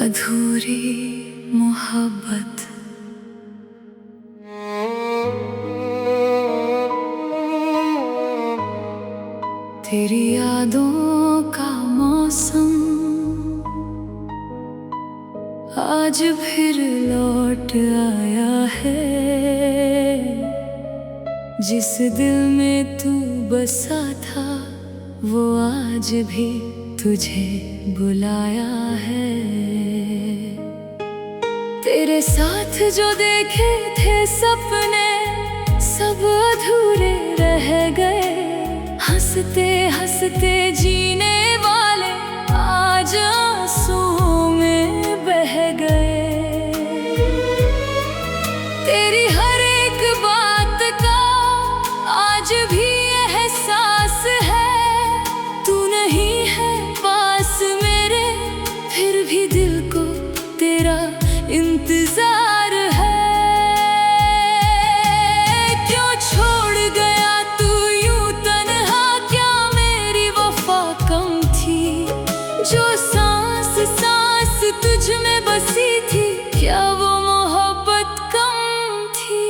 अधूरी मोहब्बत। तेरी यादों का मौसम आज फिर लौट आया है। जिस दिल में तू बसा था वो आज भी तुझे बुलाया है। तेरे साथ जो देखे थे सपने सब अधूरे रह गए। हंसते हंसते जीने वाले आज आंसुओं में बह गए। तेरी हर एक बात का आज भी एहसास है। तू नहीं है पास मेरे फिर भी दिल को तेरा इंतजार है। क्यों छोड़ गया तू यूं तन्हा, क्या मेरी वफा कम थी? जो सांस सांस तुझ में बसी थी क्या वो मोहब्बत कम थी?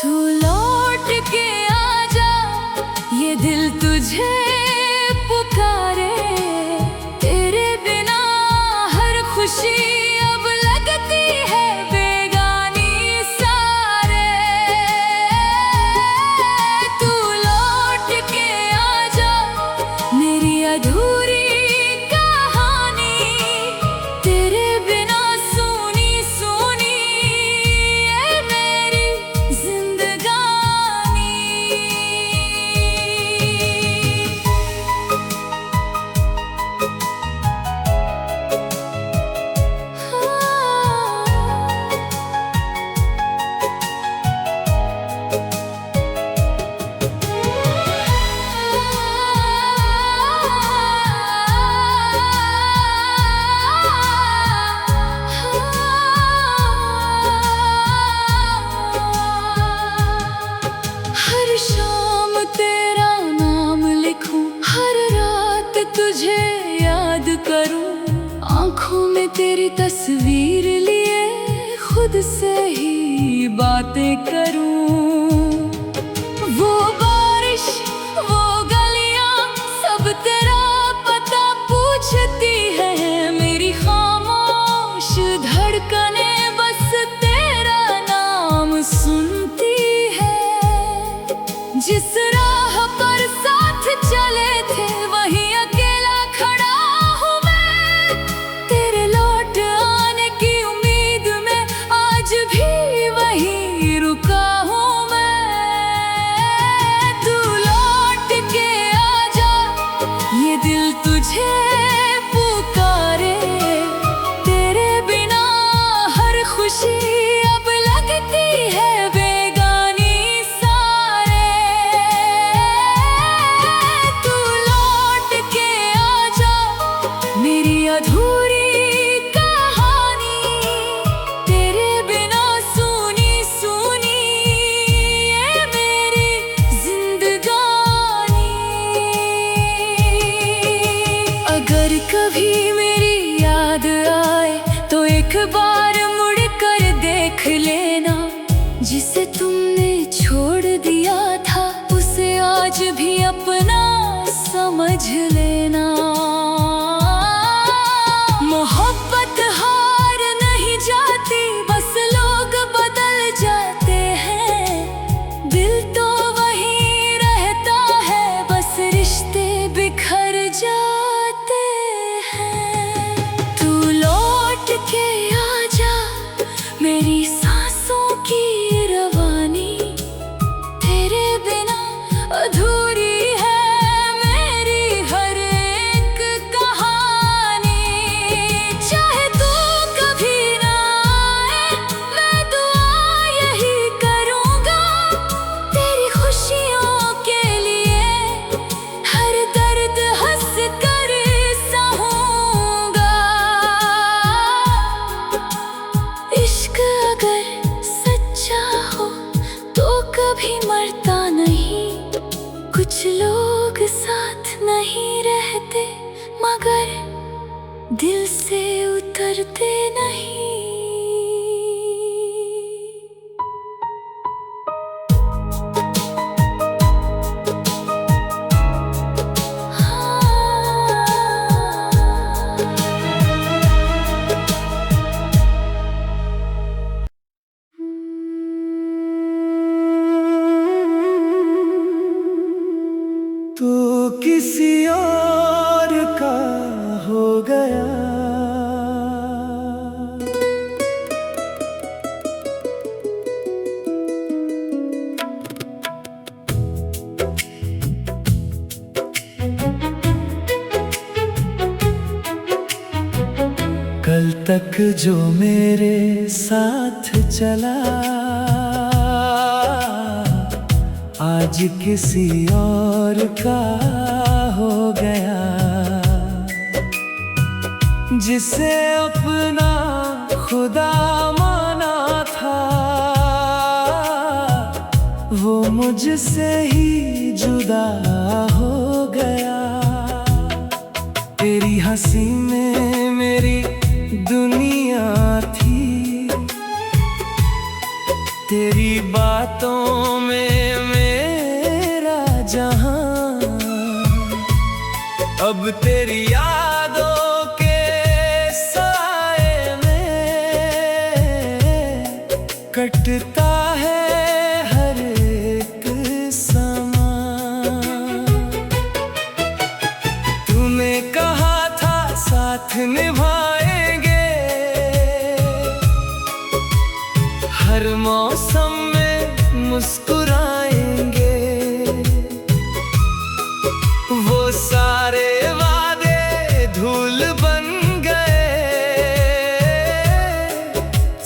तू लौट के आजा ये दिल तुझे पुकारे। तेरे बिना हर खुशी अब लगती है बेगानी सारे। तू लौट के आजा मेरी अधूरी कहानी। तेरे बिना सूनी सूनी ये मेरी जिंदगानी। हर शाम तेरा नाम लिखूं, हर रात तुझे याद करूं। आंखों में तेरी तस्वीर लिए खुद से ही बातें करूं। वो बारिश वो गलियां सब तेरा पता पूछती है। मेरी खामोश धड़कने बस तेरा नाम सुनती है। जिस राह पर साथ चले थे वहीं अकेला खड़ा हूँ मैं। तेरे लौट आने की उम्मीद में आज भी वहीं रुका हूँ मैं। तू लौट के आजा ये दिल तुझे पुकारे। तेरे बिना हर खुशी अब लगती है बेगानी सारे। तू लौट के आजा मेरी अधूरी कहानी। तेरे बिना सूनी सूनी ये मेरी जिंदगानी। अगर कभी मेरी याद आए तो एक बार मुड़ कर देख लेना। जिसे तुमने छोड़ दिया था उसे आज भी अपना समझ लेना। मोहब्बत हार नहीं जाती बस लोग बदल जाते हैं। दिल तो वहीं रहता है बस रिश्ते बिखर जाते हैं। तू लौट के आजा मेरी सांसों की रवानी। तेरे बिना अधूरी है मेरी हर एक कहानी। चाहे तू कभी ना आए मैं दुआ यही करूँगा। तेरी खुशियों के लिए हर दर्द हंस कर सहूँगा। इश्क अगर सच्चा हो तो कभी मरता नहीं। कुछ कुछ लोग साथ नहीं रहते मगर दिल से उतरते नहीं। तू किसी और का हो गया, कल तक जो मेरे साथ चला आज किसी और का हो गया। जिसे अपना खुदा माना था वो मुझसे ही जुदा हो गया। तेरी हंसी में मेरी दुनिया थी, तेरी बातों में मेरा जहां, अब तेरी यादों के साए में कटता है हर एक समा। तूने कहा था साथ निभाएंगे, हर मौसम में मुस्कुराएंगे। वो सारे वादे धूल बन गए,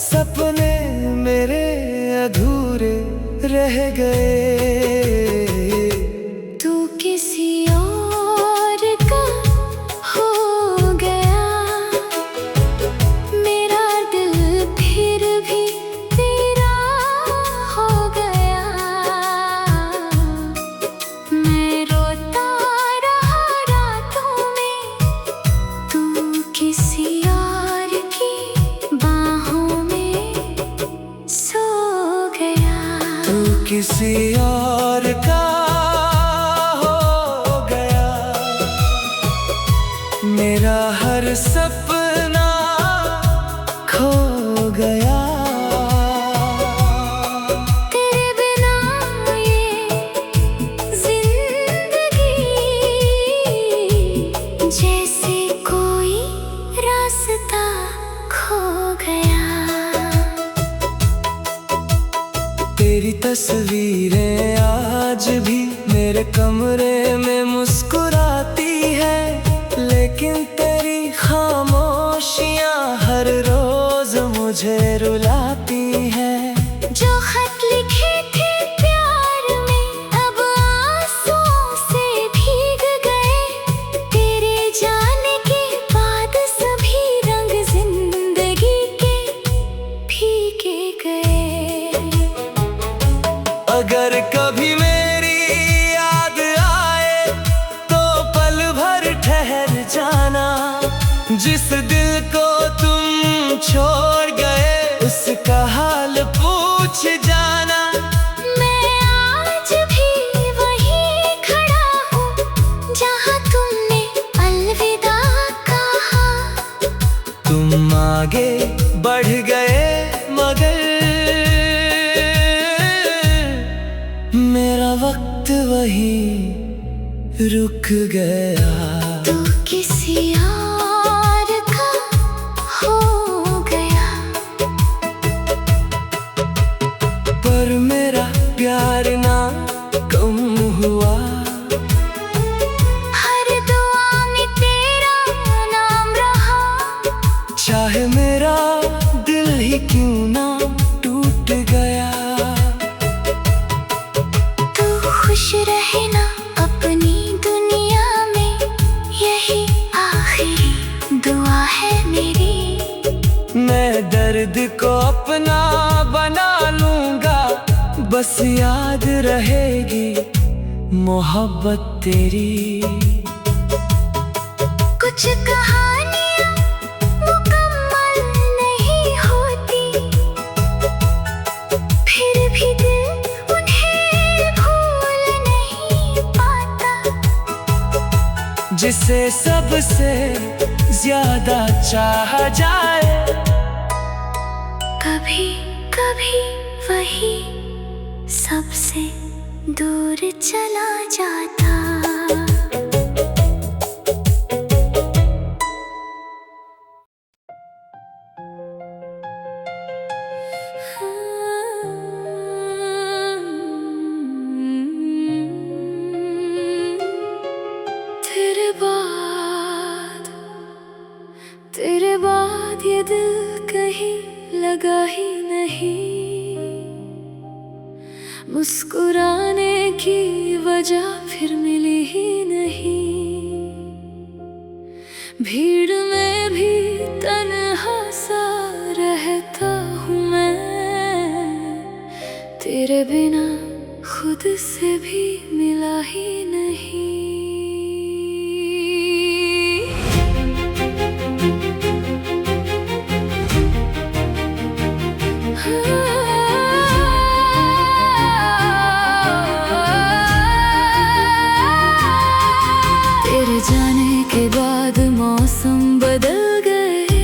सपने मेरे अधूरे रह गए। तू किसी और का हो गया, मेरा दिल फिर भी तेरा हो गया। मैं रोता रहा रातों में, तू किसी और की बाहों में सो गया। तू किसी और का हो गया, मेरा हर सपना खो गया। तेरे बिना ये जिंदगी जैसे कोई रास्ता खो गया। तेरी तस्वीरें आज भी मेरे कमरे में मुस्कुराती है, लेकिन तेरी खामोशियां हर रोज मुझे रुलाती हैं। जो खत लिखे थे प्यार में अब आंसुओं से भीग गए। तेरे जाने के बाद सभी रंग जिंदगी के फीके गए। अगर कभी मेरी याद आए तो पल भर ठहर जाना। जिस दिल को तुम छोड़ गए उसका हाल पूछ जाना। मैं आज भी वहीं खड़ा हूँ जहाँ तुमने अलविदा कहा। तुम आगे बढ़ गए मगर मेरा वक्त वहीं रुक गया। तू किसी और का हो गया, पर मेरा प्यार ना कम हुआ। हर दुआ में तेरा नाम रहा। चाहे मेरा दिल ही क्यों ना टूट गया। तू खुश रहे ना अपनी दुनिया में, यही आखिरी दुआ है मेरी। मैं दर्द को अपना बना लूंगा, बस याद रहेगी मोहब्बत तेरी। कुछ कहानियाँ मुकम्मल नहीं होती, फिर भी दिल उन्हें भूल नहीं पाता। जिसे सबसे ज्यादा चाहा जाए, कभी कभी वही सबसे दूर चला जाता। तेरे बाद ये दिल कहीं लगा ही नहीं, मुस्कुराने की वजह फिर मिली ही नहीं। भीड़ में भी तन्हा सा रहता हूँ मैं, तेरे बिना खुद से भी मिला ही नहीं। तेरे जाने के बाद मौसम बदल गए,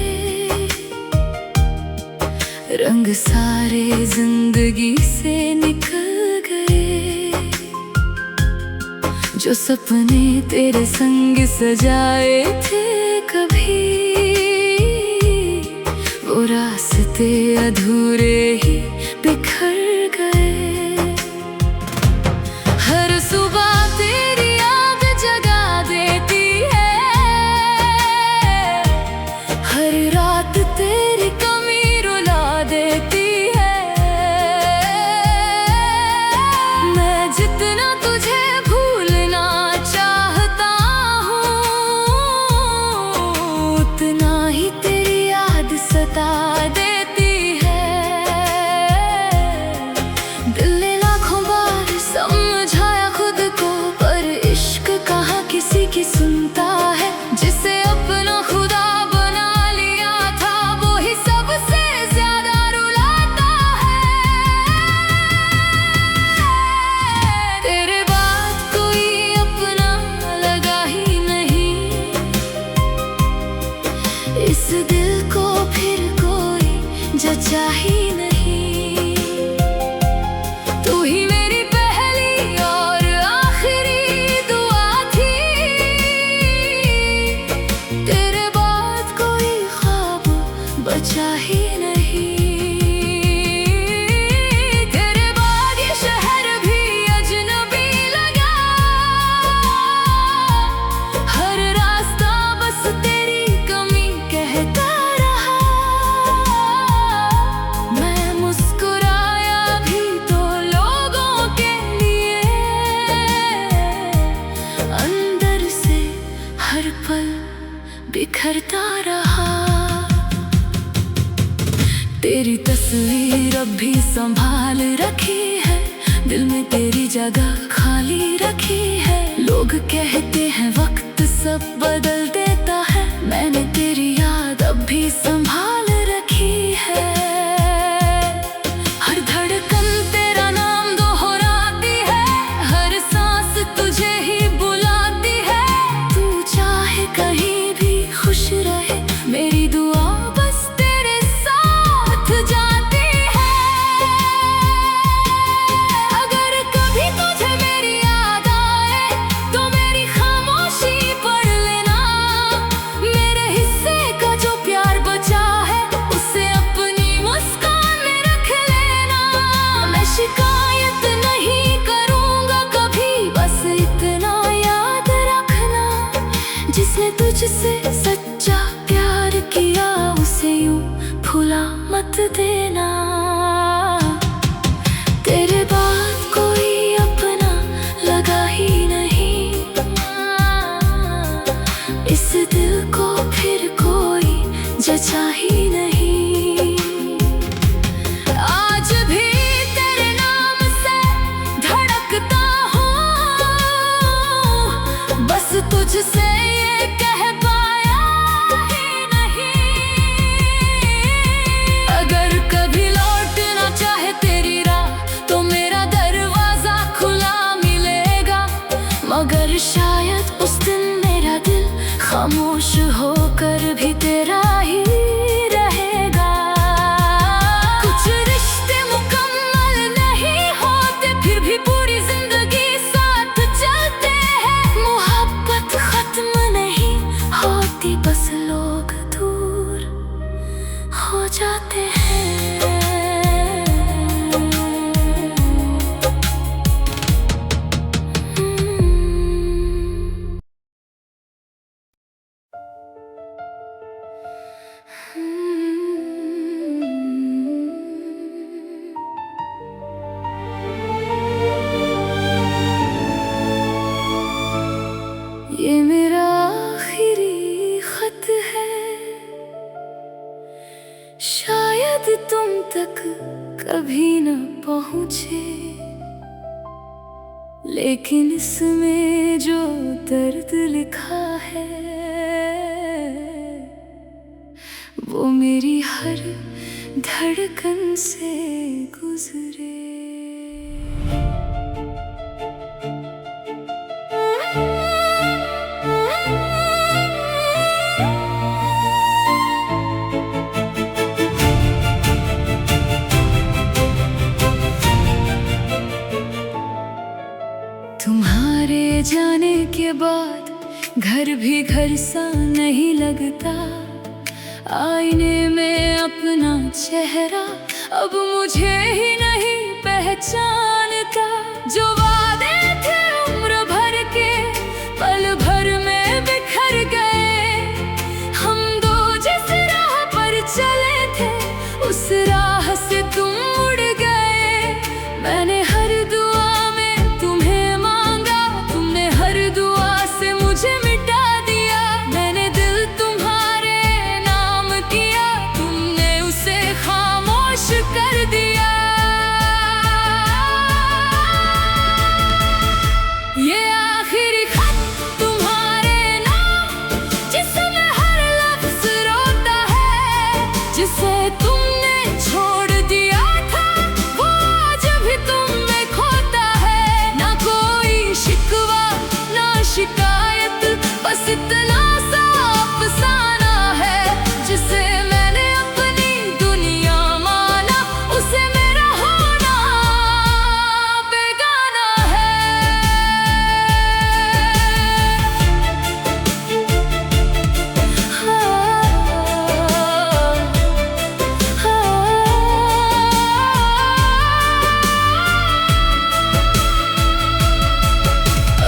रंग सारे जिंदगी से निकल गए। जो सपने तेरे संग सजाए थे कभी, वो रास्ते अधूरे ही बिखर गए। हर सुबह तेरी याद जगा देती है, हर रात तेरी कमी रुला देती है। मैं जितना तुझे भूलना चाहता हूँ, उतना ही तेरी याद सता देती है। दिल ने लाखों बार समझाया खुद को, पर इश्क कहाँ किसी की सुनता है। जिसे अपना खुदा बना लिया था, वो ही सबसे ज्यादा रुलाता है। तेरे बाद कोई अपना लगा ही नहीं, इस दिल को फिर कोई जचा ही नहीं। तू ही मेरी पहली और आखिरी दुआ थी, तेरे बाद कोई ख्वाब बचा ही नहीं। तेरे बाद ये शहर भी अजनबी लगा, हर रास्ता बस तेरी कमी कहता रहा। मैं मुस्कुराया भी तो लोगों के लिए, अंदर से हर पल बिखरता रहा। तेरी तस्वीर अब भी संभाल रखी है, दिल में तेरी जगह खाली रखी है। लोग कहते हैं वक्त सब बदल देता है, मैंने तेरी याद अब भी संभाल रखी है। हर धड़कन तेरा नाम दोहराती है, हर सांस तुझे ही बुलाती है। तू चाहे कहीं भी खुश रहे, मेरी दुआ बस तेरे साथ जाती है। अगर कभी तुझे मेरी याद आए, तो मेरी खामोशी पढ़ लेना। मेरे हिस्से का जो प्यार बचा है, उसे अपनी मुस्कान में रख लेना। मैं शिकायत नहीं करूँगा कभी, बस इतना याद रखना। जिसने तुझसे सच्चा प्यार किया, उसे यूं भुला मत देना। तेरे बाद कोई अपना लगा ही नहीं, इस दिल को फिर कोई जचा ही नहीं। आज भी तेरे नाम से धड़कता हूँ, खामोश होकर भी तेरा ही रहेगा। कुछ रिश्ते मुकम्मल नहीं होते, फिर भी पूरी जिंदगी साथ चलते हैं। मोहब्बत खत्म नहीं होती, बस लोग दूर हो जाते हैं। ये मेरा आखिरी खत है, शायद तुम तक कभी न पहुँचे, लेकिन इसमें जो दर्द लिखा है वो मेरी हर धड़कन से गुजरे। तुम्हारे जाने के बाद घर भी घर सा नहीं लगता, आईने में अपना चेहरा अब मुझे ही नहीं पहचानता। जो वादे थे उम्र भर के पल भर में बिखर गए, हम दो जिस राह पर चले थे उस राह से तुम उड़ गए। मैंने हर दुआ में तुम्हें मांगा, तुमने हर दुआ से मुझे मिटा दिया। मैंने दिल तुम्हारे नाम किया, तुमने उसे खामोश कर दिया। ये आखिरी खत तुम्हारे नाम, जिसमें हर लफ्ज रोता है। जिसे तुमने छोड़ दिया था वो आज भी तुम में खोता है। ना कोई शिकवा ना शिकायत, बस इतना सा अफसाना है। जिसे मैंने अपनी दुनिया माना, उसे मेरा होना बेगाना है।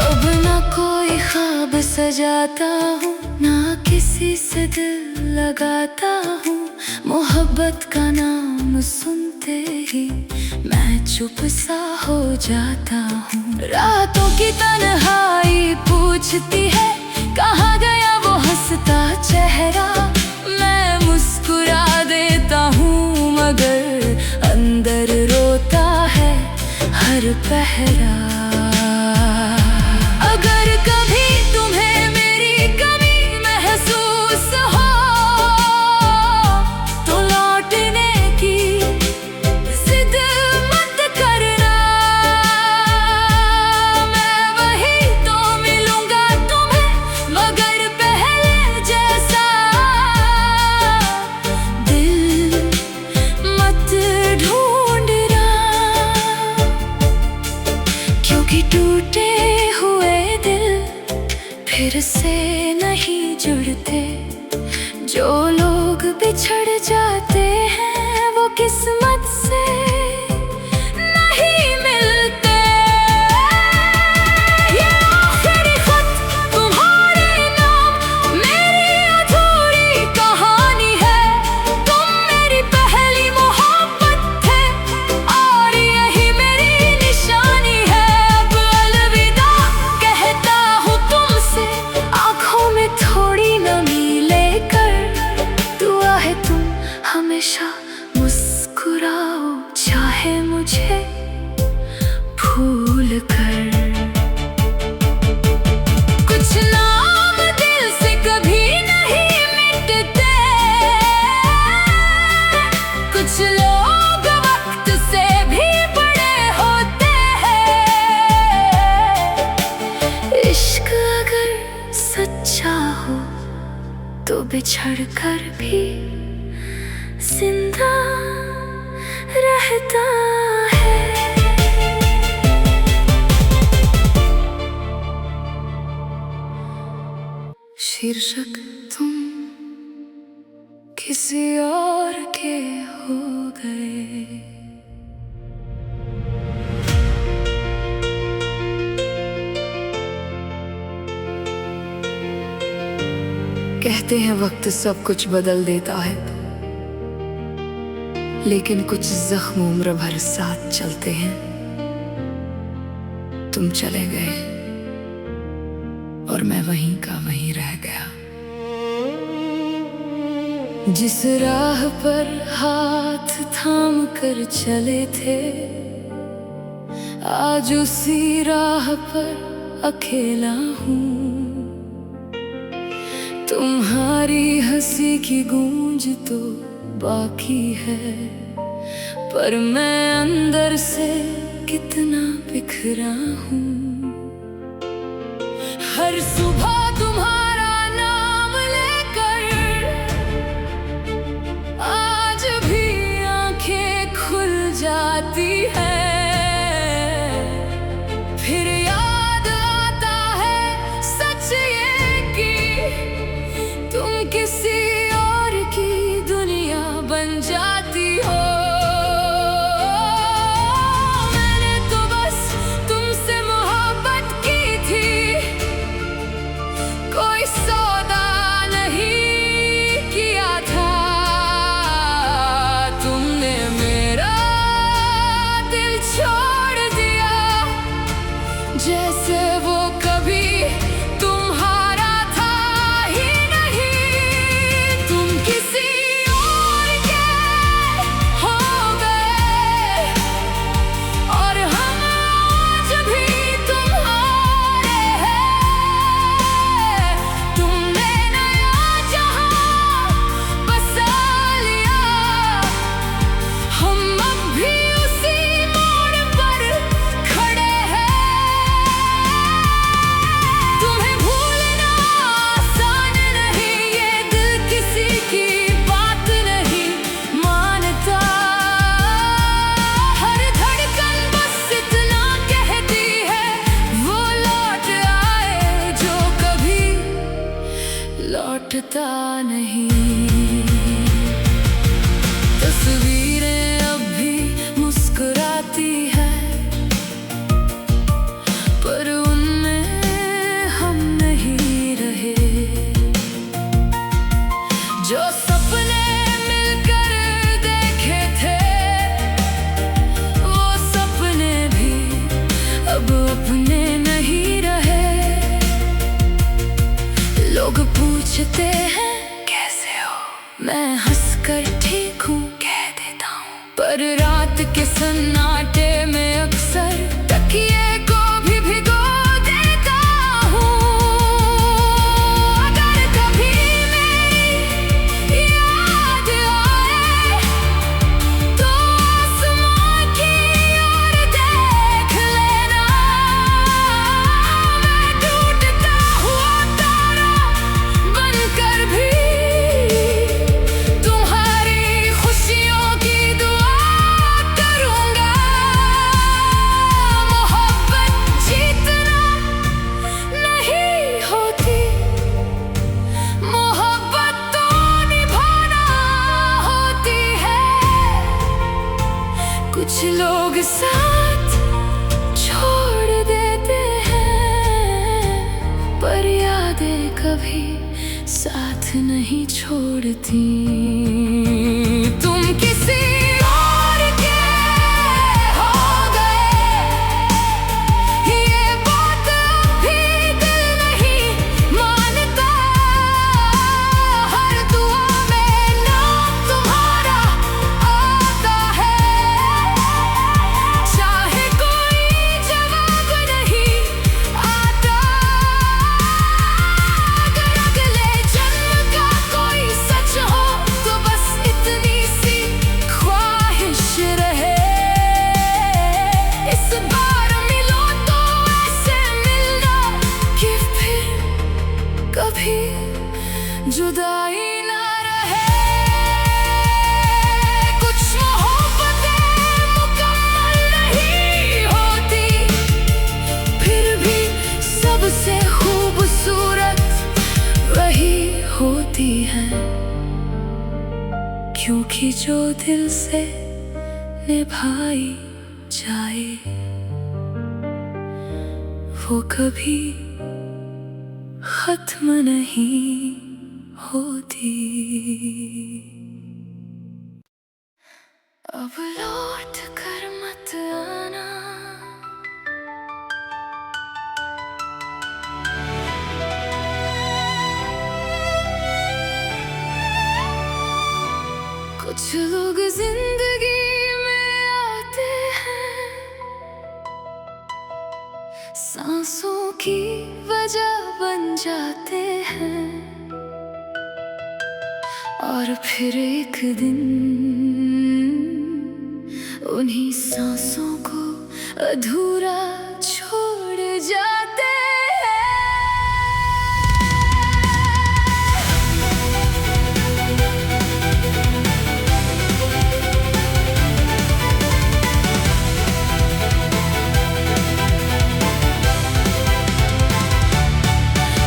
अब ना कोई ख्वाब सजाता हूँ, ना किसी से दिल लगाता हूँ। मोहब्बत का नाम सुनते ही मैं चुप सा हो जाता हूँ। रातों की तन्हाई पूछती है कहाँ गया वो हंसता चेहरा। मैं मुस्कुरा देता हूँ मगर अंदर रोता है हर पहरा। अगर कभी तुम्हें मेरी कमी महसूस हो तो लौटने की जिद मत करना। मैं वही तो मिलूंगा तुम्हें, मगर पहले जैसा दिल मत ढूंढना। क्योंकि टूटे हुए दिल फिर से नहीं जुड़ते। जो लोग बिछड़ जाते हैं वो किस्मत से नहीं मिलते। ये आखिरी खत तुम्हारे नाम, मेरी अधूरी कहानी है। तुम मेरी पहली मोहब्बत थे और यही मेरी निशानी है। अब अलविदा कहता हूँ तुमसे, आँखों में थोड़ी नमी लेकर। दुआ है तुम हमेशा मुस्कुरा छोड़कर भी जिंदा रहता है। शीर्षक तुम किसी और के हो गए। कहते हैं वक्त सब कुछ बदल देता है, लेकिन कुछ जख्म उम्र भर साथ चलते हैं। तुम चले गए और मैं वहीं का वहीं रह गया। जिस राह पर हाथ थाम कर चले थे, आज उसी राह पर अकेला हूँ। तुम्हारी हंसी की गूंज तो बाकी है, पर मैं अंदर से कितना बिखरा हूँ। हर सुबह तुम्हारा नाम लेकर आज भी आंखें खुल जाती है। फिर याद आता है सच ये कि तुम किसी और की दुनिया बन जाती हो। मैंने तो बस तुमसे मोहब्बत की थी, कोई सौदा नहीं किया था। तुमने मेरा दिल छोड़ दिया, जैसे वो कभी तुम्हारा था ही नहीं। तुम किसी और के हो गए और हम आज भी तुम्हारे हैं। तुमने नया जहां बसा लिया, हम अब भी उसी मोड़ पर खड़े हैं। तुम्हें भूलना आसान नहीं, ये दिल किसी की बात नहीं मानता। हर धड़कन बस इतना कहती है, वो लौट आए जो कभी लौटता नहीं। तस्वीरें अब भी मुस्कुराती है, पर उनमें हम नहीं रहे। जो सपने मिलकर देखे थे, वो सपने भी अब अपने नहीं रहे। लोग पूछते हैं कैसे हो, मैं हंसकर ठीक हूँ कह देता हूँ। पर रात के सन्नाटे में अक्सर तकिए को भी भिगो देता हूँ। अगर कभी मेरी याद आए तो आसमां की ओर देख लेना। मैं टूटता हुआ तारा बनकर भी तुम्हारी खुशियों की दुआ करूंगा। मोहब्बत जीतना नहीं होती, मोहब्बत तो निभाना होती है। कुछ लोग साथ छोड़ देते हैं, पर यादें कभी साथ नहीं छोड़ती। तुम किसी और के हो गए, ये बात भी दिल नहीं मानता। हर दुआ में नाम तुम्हारा आता है, चाहे कोई जवाब नहीं आता। अगर अगले जन्म का कोई सच हो तो बस जो दिल से निभाई जाए वो कभी खत्म नहीं होती। अब लौट कर मत आना, कुछ लोग जिंदगी में आते हैं, सांसों की वजह बन जाते हैं, और फिर एक दिन उन्हीं सांसों को अधूरा छोड़ जाते हैं।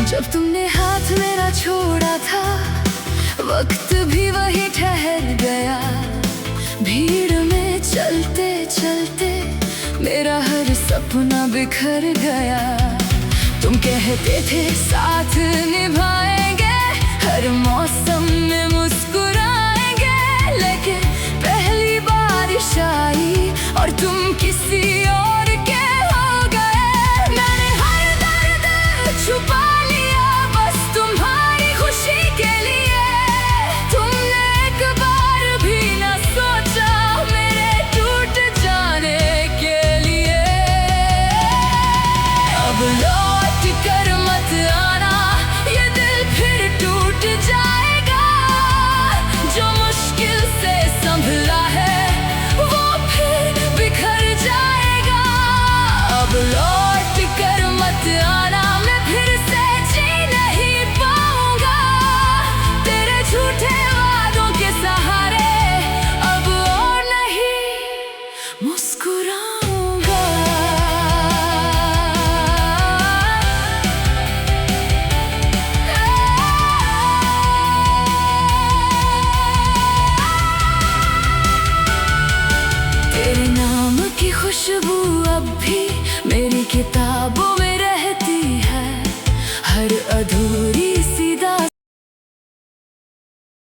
जब तुमने हाथ मेरा छोड़ा था, वक्त भी वही ठहर गया। भीड़ में चलते चलते मेरा हर सपना बिखर गया। तुम कहते थे साथ निभाएंगे, हर मौसम में मुस्कुराएंगे, लेकिन पहली बारिश आई और तुम किसी और के हो गए। मैंने हर दर्द छुपा लिया बस तुम्हारी खुशी के लिए। तुमने एक बार भी न सोचा मेरे टूट जाने के लिए। अब लौट कर मत आना, ये दिल फिर टूट जाएगा। जो मुश्किल से संभला है वो फिर बिखर जाएगा। अब लौट कर मत आना, मैं फिर से जी नहीं पाऊंगा तेरे झूठे वादों के सहारे। अब और नहीं मुस्कुराऊंगा। तेरे नाम की खुशबू अब भी मेरी किताबों में